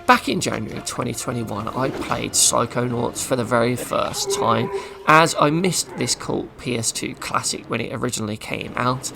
Back in January 2021, I played Psychonauts for the very first time, as I missed this cult PS2 classic when it originally came out.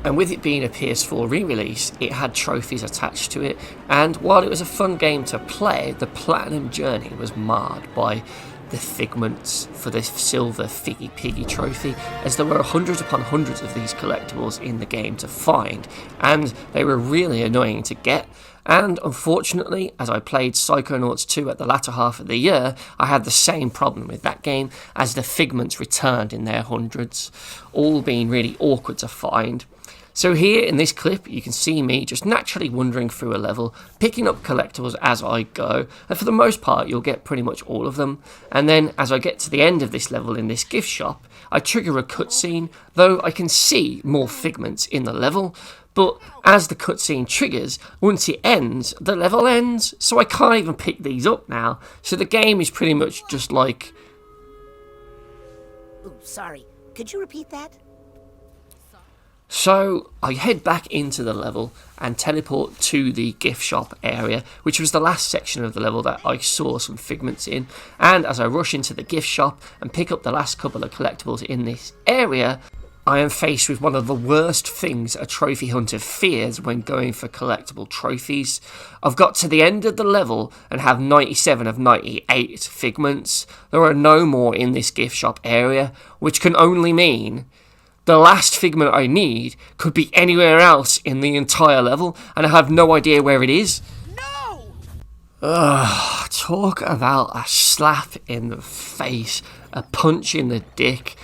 And with it being a PS4 re-release, it had trophies attached to it, and while it was a fun game to play, the platinum journey was marred by the Figments for the silver Figgy Piggy trophy, as there were hundreds upon hundreds of these collectibles in the game to find, and they were really annoying to get. And unfortunately, as I played Psychonauts 2 at the latter half of the year, I had the same problem with that game, as the Figments returned in their hundreds, all being really awkward to find. So here in this clip, you can see me just naturally wandering through a level, picking up collectibles as I go, and for the most part you'll get pretty much all of them. And then as I get to the end of this level in this gift shop, I trigger a cutscene, though I can see more Figments in the level, but as the cutscene triggers, once it ends, the level ends, so I can't even pick these up now, so the game is pretty much just like... Ooh, sorry, could you repeat that? So I head back into the level and teleport to the gift shop area, which was the last section of the level that I saw some Figments in, and as I rush into the gift shop and pick up the last couple of collectibles in this area, I am faced with one of the worst things a trophy hunter fears when going for collectible trophies. I've got to the end of the level and have 97 of 98 Figments. There are no more in this gift shop area, which can only mean the last Figment I need could be anywhere else in the entire level, and I have no idea where it is. No! Ugh, talk about a slap in the face, a punch in the dick.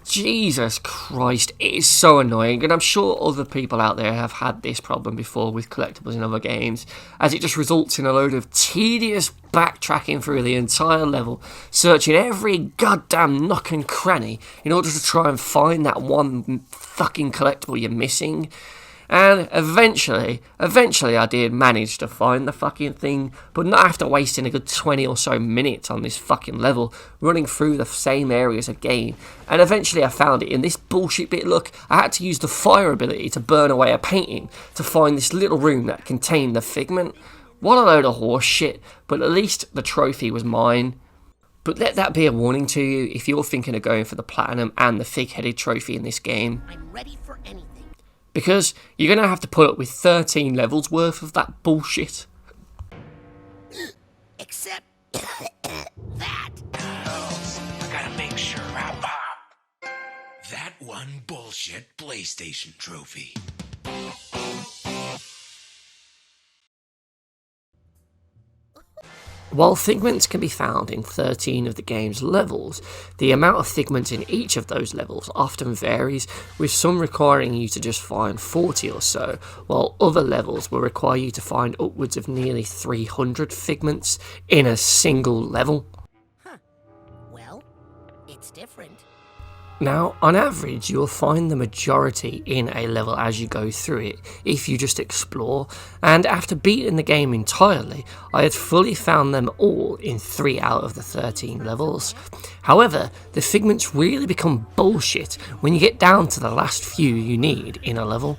Jesus Christ, it is so annoying, and I'm sure other people out there have had this problem before with collectibles in other games, as it just results in a load of tedious backtracking through the entire level, searching every goddamn nook and cranny in order to try and find that one fucking collectible you're missing. And eventually I did manage to find the fucking thing, but not after wasting a good 20 or so minutes on this fucking level, running through the same areas again. And eventually I found it in this bullshit bit. Look, I had to use the fire ability to burn away a painting to find this little room that contained the Figment. What a load of horse shit, but at least the trophy was mine. But let that be a warning to you if you're thinking of going for the platinum and the Fig-headed trophy in this game. I'm ready for anything. Because you're going to have to put up with 13 levels worth of that bullshit. Except that. I gotta make sure I pop that one bullshit PlayStation trophy. While Figments can be found in 13 of the game's levels, the amount of Figments in each of those levels often varies, with some requiring you to just find 40 or so, while other levels will require you to find upwards of nearly 300 Figments in a single level. Huh. Well, it's different. Now, on average, you'll find the majority in a level as you go through it, if you just explore, and after beating the game entirely, I had fully found them all in 3 out of the 13 levels. However, the Figments really become bullshit when you get down to the last few you need in a level.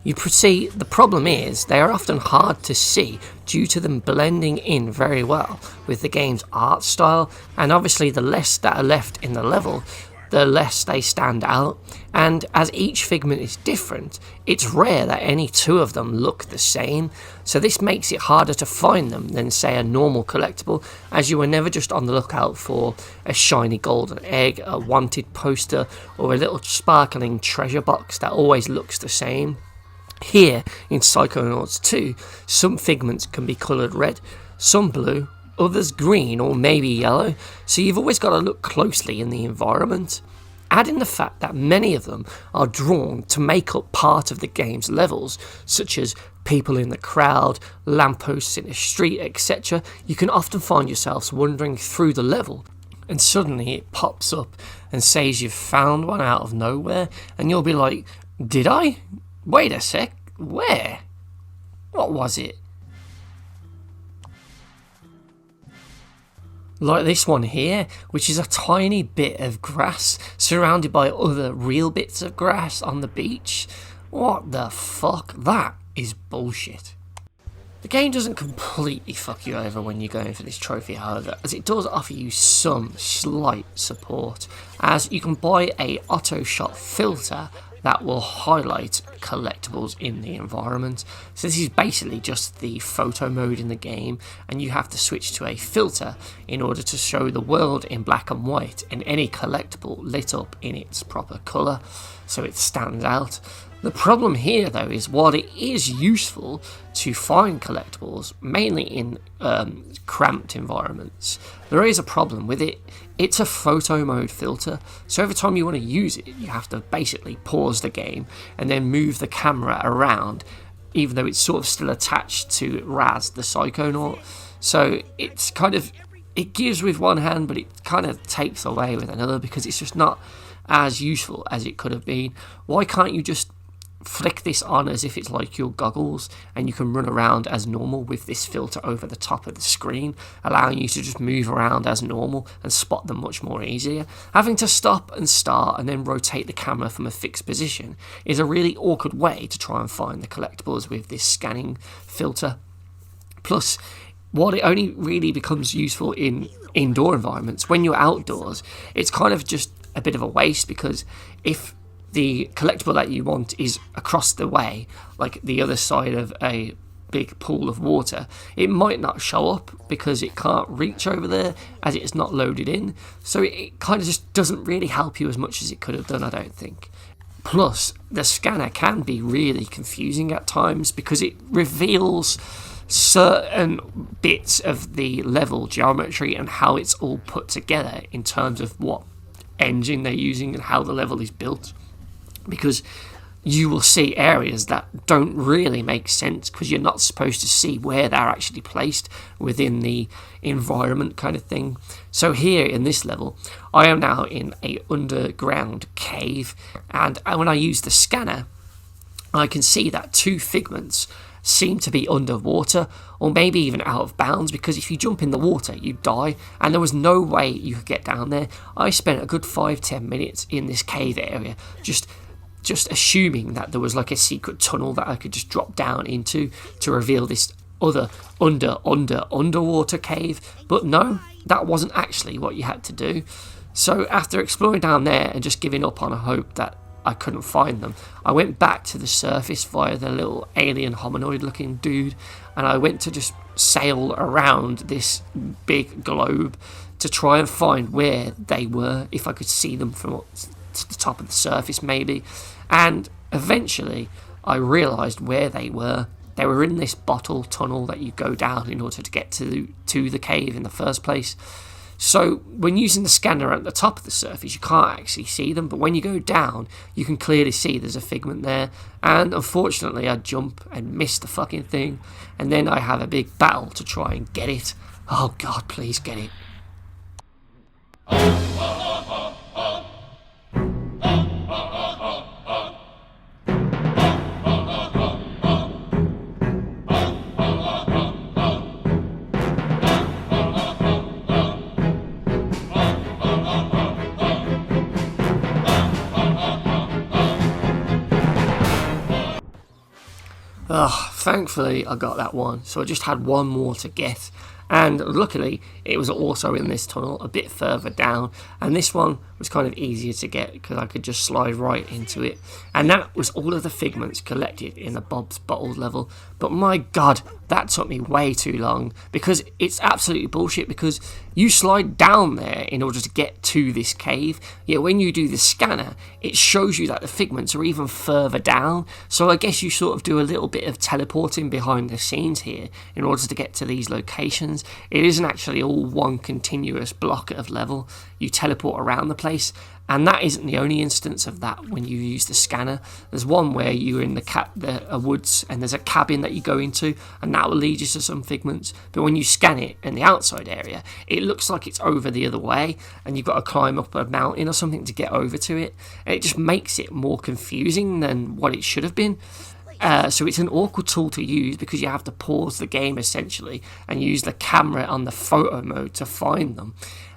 You see, the problem is they are often hard to see due to them blending in very well with the game's art style, and obviously the less that are left in the level, the less they stand out, and as each Figment is different, it's rare that any two of them look the same, so this makes it harder to find them than say a normal collectible, as you are never just on the lookout for a shiny golden egg, a wanted poster, or a little sparkling treasure box that always looks the same. Here, in Psychonauts 2, some Figments can be coloured red, some blue, others green or maybe yellow, so you've always got to look closely in the environment. Add in the fact that many of them are drawn to make up part of the game's levels, such as people in the crowd, lampposts in the street, etc. You can often find yourselves wandering through the level, and suddenly it pops up and says you've found one out of nowhere, and you'll be like, did I? Wait a sec, where? What was it? Like this one here, which is a tiny bit of grass surrounded by other real bits of grass on the beach. What the fuck? That is bullshit. The game doesn't completely fuck you over when you're going for this trophy, however, as it does offer you some slight support, as you can buy a auto shot filter that will highlight collectibles in the environment. So this is basically just the photo mode in the game, and you have to switch to a filter in order to show the world in black and white and any collectible lit up in its proper colour, so it stands out. The problem here though is while it is useful to find collectibles, mainly in cramped environments, there is a problem with it. It's a photo mode filter, so every time you want to use it, you have to basically pause the game and then move the camera around, even though it's sort of still attached to Raz, the Psychonaut. So it's kind of, it gives with one hand, but it kind of takes away with another because it's just not as useful as it could have been. Why can't you just flick this on as if it's like your goggles and you can run around as normal with this filter over the top of the screen, allowing you to just move around as normal and spot them much more easier? Having to stop and start and then rotate the camera from a fixed position is a really awkward way to try and find the collectibles with this scanning filter. Plus, while it only really becomes useful in indoor environments, when you're outdoors, it's kind of just a bit of a waste, because if the collectible that you want is across the way, like the other side of a big pool of water, it might not show up because it can't reach over there as it's not loaded in. So it kind of just doesn't really help you as much as it could have done, I don't think. Plus, the scanner can be really confusing at times because it reveals certain bits of the level geometry and how it's all put together in terms of what engine they're using and how the level is built. Because you will see areas that don't really make sense because you're not supposed to see where they're actually placed within the environment kind of thing. So here in this level, I am now in a underground cave, and when I use the scanner, I can see that 2 Figments seem to be underwater, or maybe even out of bounds, because if you jump in the water you die, and there was no way you could get down there. I spent a good 5-10 minutes in this cave area just assuming that there was like a secret tunnel that I could just drop down into to reveal this other underwater cave, but no, that wasn't actually what you had to do. So after exploring down there and just giving up on a hope that I couldn't find them, I went back to the surface via the little alien hominoid looking dude, and I went to just sail around this big globe to try and find where they were, if I could see them from the top of the surface maybe. And eventually I realised where they were. They were in this bottle tunnel that you go down in order to get to the cave in the first place. So when using the scanner at the top of the surface, you can't actually see them, but when you go down you can clearly see there's a Figment there. And unfortunately I jump and miss the fucking thing, and then I have a big battle to try and get it. Oh god, please get it. Thankfully I got that one, so I just had one more to get, and luckily it was also in this tunnel a bit further down, and this one was kind of easier to get because I could just slide right into it. And that was all of the Figments collected in the Bob's Bottled level. But my god, that took me way too long, because it's absolutely bullshit, because you slide down there in order to get to this cave, yet when you do the scanner it shows you that the Figments are even further down. So I guess you sort of do a little bit of teleporting behind the scenes here in order to get to these locations. It isn't actually all one continuous block of level. You teleport around the place, and that isn't the only instance of that when you use the scanner. There's one where you're in the woods and there's a cabin that you go into, and that will lead you to some Figments, but when you scan it in the outside area it looks like it's over the other way and you've got to climb up a mountain or something to get over to it, and it just makes it more confusing than what it should have been. So it's an awkward tool to use because you have to pause the game essentially and use the camera on the photo mode to find them,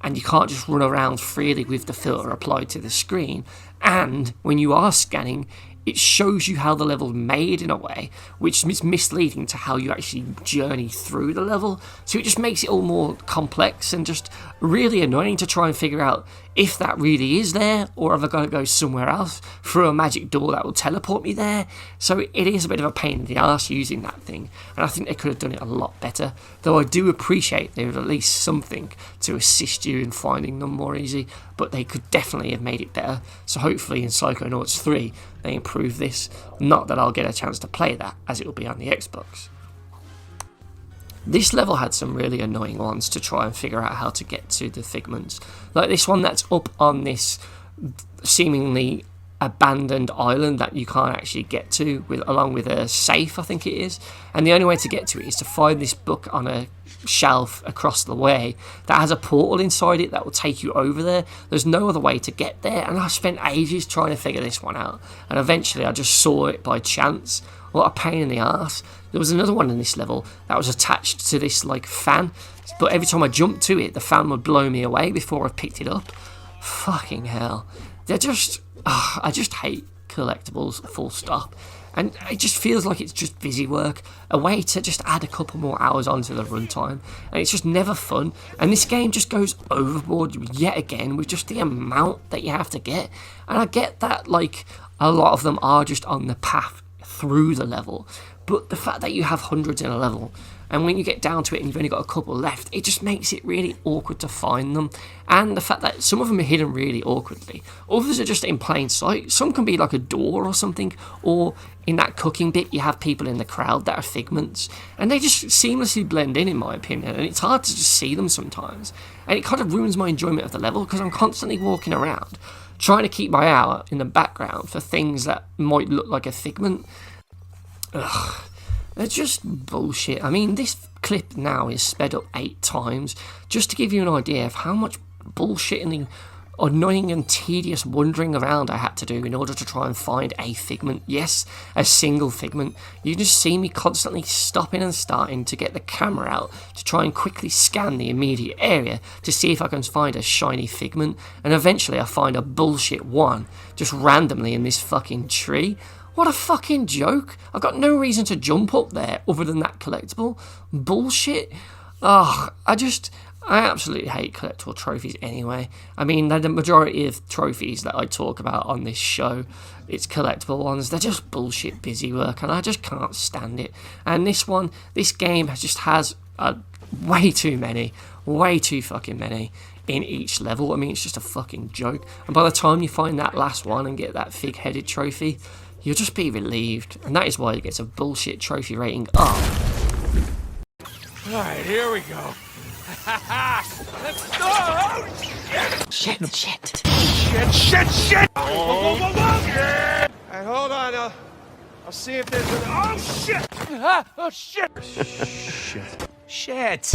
and you can't just run around freely with the filter applied to the screen. And when you are scanning, it shows you how the level's made in a way, which is misleading to how you actually journey through the level. So it just makes it all more complex and just really annoying to try and figure out if that really is there, or have I got to go somewhere else through a magic door that will teleport me there. So it is a bit of a pain in the arse using that thing, and I think they could have done it a lot better, though I do appreciate there was at least something to assist you in finding them more easy, but they could definitely have made it better. So hopefully in Psychonauts 3 they improve this. Not that I'll get a chance to play that, as it will be on the Xbox. This level had some really annoying ones to try and figure out how to get to the Figments. Like this one that's up on this seemingly abandoned island that you can't actually get to, along with a safe, I think it is. And the only way to get to it is to find this book on a shelf across the way that has a portal inside it that will take you over there. There's no other way to get there, and I spent ages trying to figure this one out, and eventually I just saw it by chance. What a pain in the arse. There was another one in this level that was attached to this like fan, but every time I jumped to it, the fan would blow me away before I picked it up. Fucking hell. They're just... I just hate collectibles, full stop. And it just feels like it's just busy work, a way to just add a couple more hours onto the runtime, and it's just never fun. And this game just goes overboard yet again with just the amount that you have to get. And I get that, like, a lot of them are just on the path through the level, but the fact that you have hundreds in a level, and when you get down to it and you've only got a couple left, it just makes it really awkward to find them. And the fact that some of them are hidden really awkwardly, others are just in plain sight. Some can be like a door or something, or in that cooking bit you have people in the crowd that are Figments, and they just seamlessly blend in my opinion, and it's hard to just see them sometimes, and it kind of ruins my enjoyment of the level because I'm constantly walking around trying to keep my eye out in the background for things that might look like a Figment. Ugh. They're just bullshit. I mean, this clip now is sped up 8 times, just to give you an idea of how much bullshit and annoying and tedious wandering around I had to do in order to try and find a Figment. Yes, a single Figment. You just see me constantly stopping and starting to get the camera out to try and quickly scan the immediate area to see if I can find a shiny Figment, and eventually I find a bullshit one just randomly in this fucking tree. What a fucking joke. I've got no reason to jump up there other than that collectible. Bullshit. Ugh, I absolutely hate collectible trophies anyway. I mean, the majority of trophies that I talk about on this show, it's collectible ones. They're just bullshit busy work, and I just can't stand it. And this game just has way too fucking many in each level. I mean, it's just a fucking joke. And by the time you find that last one and get that FIGHEADED Trophy, you'll just be relieved, and that is why it gets a bullshit trophy rating up. Alright, here we go. Let's go! Oh, shit! Shit! Oh, Alright, hold on. I'll see if there's an... Oh, shit! Oh, shit! Shit.